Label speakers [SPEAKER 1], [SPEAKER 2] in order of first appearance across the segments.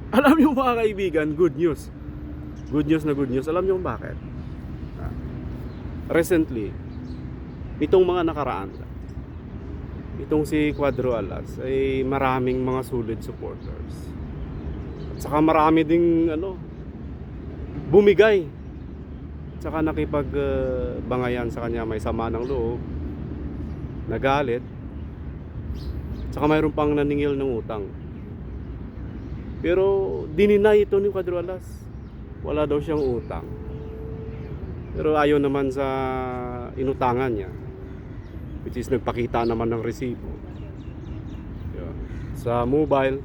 [SPEAKER 1] Alam niyo mga kaibigan, good news. Good news na good news. Alam niyo kung bakit? Ah, Recently, itong mga nakaraan, itong si Cuadro Alas ay maraming mga solid supporters. At saka marami ding bumigay. At saka nakipag bangayan sa kanya, may sama ng loob, nagalit. At saka mayroon pang naningil ng utang. Pero dininay ito ni Cuadro Alas. Wala daw siyang utang. Pero ayaw naman sa inutangan niya, which is nagpakita naman ng resibo. Yun. Sa mobile,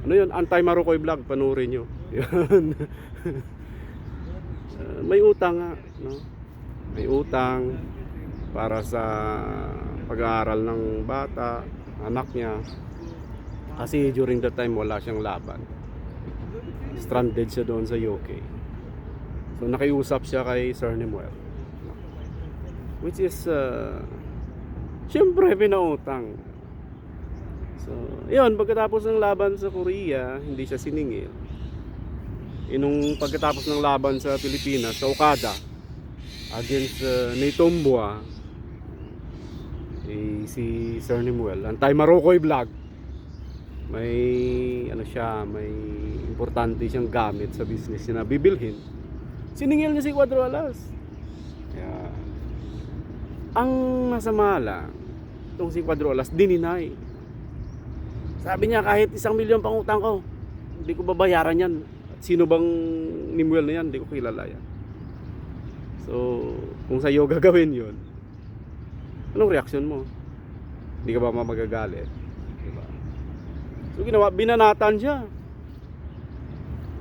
[SPEAKER 1] Anti-Marukoy Vlog, panoorin nyo. Yun. May utang nga, no? May utang para sa pag-aaral ng bata, anak niya. Kasi during that time wala siyang laban. Stranded siya doon sa UK. So nakiusap siya kay Sir Nemuel, which is syempre pinautang. So yun, pagkatapos ng laban sa Korea, hindi siya siningil. Inung pagkatapos ng laban sa Pilipinas, sa Okada against Nitombua, si Sir Nemuel, Anti-Marukoy Vlog, may may importante siyang gamit sa business niya na bibilhin. Siningil niya si Cuadro Alas. Kaya ang masama lang, itong si Cuadro Alas dininay. Sabi niya, kahit 1,000,000 pang utang ko, hindi ko babayaran yan. At sino bang Nemuel na yan? Hindi ko kilala yan. So kung sa'yo gagawin yun, anong reaksyon mo? Hindi ka ba magagalit? Diba? So ginawa, binanatan siya.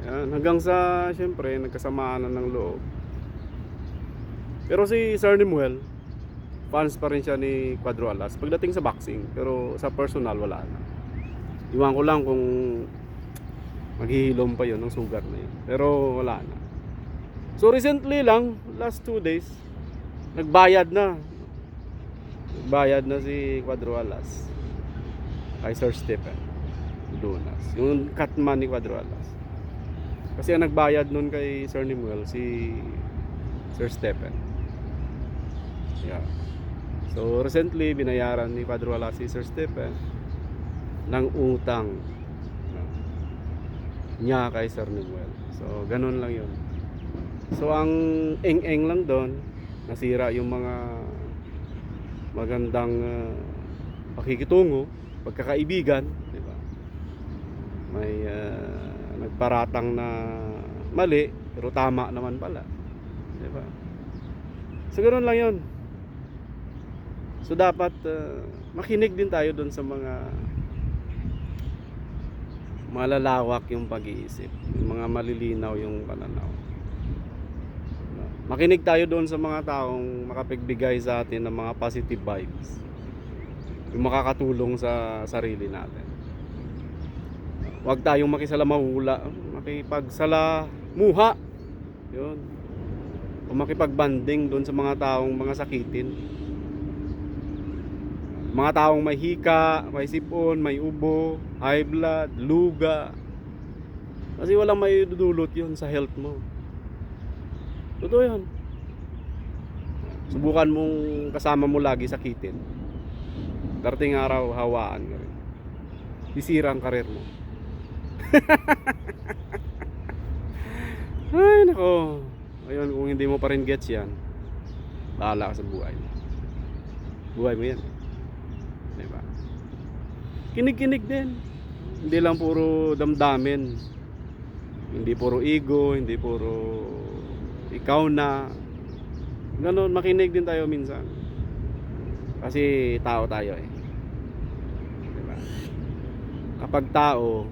[SPEAKER 1] Yan, hanggang sa syempre nagkasamaan na ng loob. Pero si Sir Nemuel, fans pa rin siya ni Cuadro Alas pagdating sa boxing, pero sa personal wala na. Iwan ko lang kung maghihilom pa yun ng sugat na yun, pero wala na. So recently lang, last 2 days, nagbayad na si Cuadro Alas kay Sir Stephen Dunas, yung cutman ni Cuadro Alas. Kasi ang nagbayad nun kay Sir Nemuel, si Sir Stephen. Yeah. So recently binayaran ni Cuadro Alas si Sir Stephen ng utang niya kay Sir Nemuel. So ganun lang yun. So ang eng-eng lang doon, nasira yung mga magandang pakikitungo, pagkakaibigan, di ba? May nagparatang na mali pero tama naman pala, di ba? So ganoon lang 'yon. So dapat makinig din tayo doon sa mga malalawak yung pag-iisip, yung mga malilinaw yung pananaw. Makinig tayo doon sa mga taong makapagbigay sa atin ng mga positive vibes, yung makakatulong sa sarili natin. Huwag tayong makisalamahula, makipagsalamuha, yun, o makipagbanding doon sa mga taong mga sakitin, mga taong may hika, may sipon, may ubo, high blood, luga. Kasi walang may dudulot yun sa health mo. Totoo yun. Subukan mong kasama mo lagi sakitin, darating araw hawaan ka rin, sisira ang karir mo. Ay nako. Ayun, kung hindi mo pa rin gets yan, bahala ka sa buhay mo. Buhay mo yan, diba? Kinig-kinig din. Hindi lang puro damdamin, hindi puro ego, hindi puro ikaw na. Ganon, makinig din tayo minsan. Kasi tao tayo eh, diba? Kapag tao,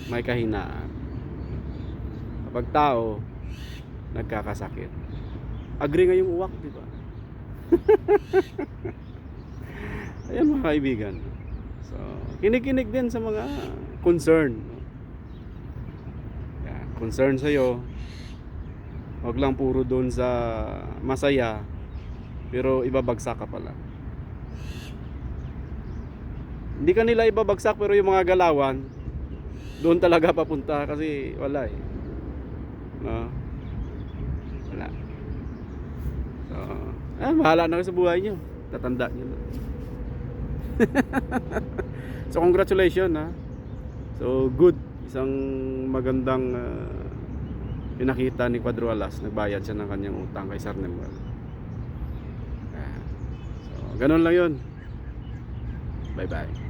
[SPEAKER 1] may kahinaan. Kapag tao, nagkakasakit. Agree nga yung uwak, diba? Ayan mga kaibigan. So, kinig-kinig din sa mga concern. Yan, concern sa'yo. Huwag lang puro doon sa masaya, pero ibabagsak ka pala. Hindi ka nila ibabagsak, pero yung mga galawan, Doon talaga papunta kasi wala eh. No? Wala. So, bahala na kayo sa buhay nyo. Tatanda nyo na. So, congratulations ha. So, good. Isang magandang pinakita ni Cuadro Alas. Nagbayad siya ng kanyang utang kay Sir Nemuel. So, ganun lang yun. Bye-bye.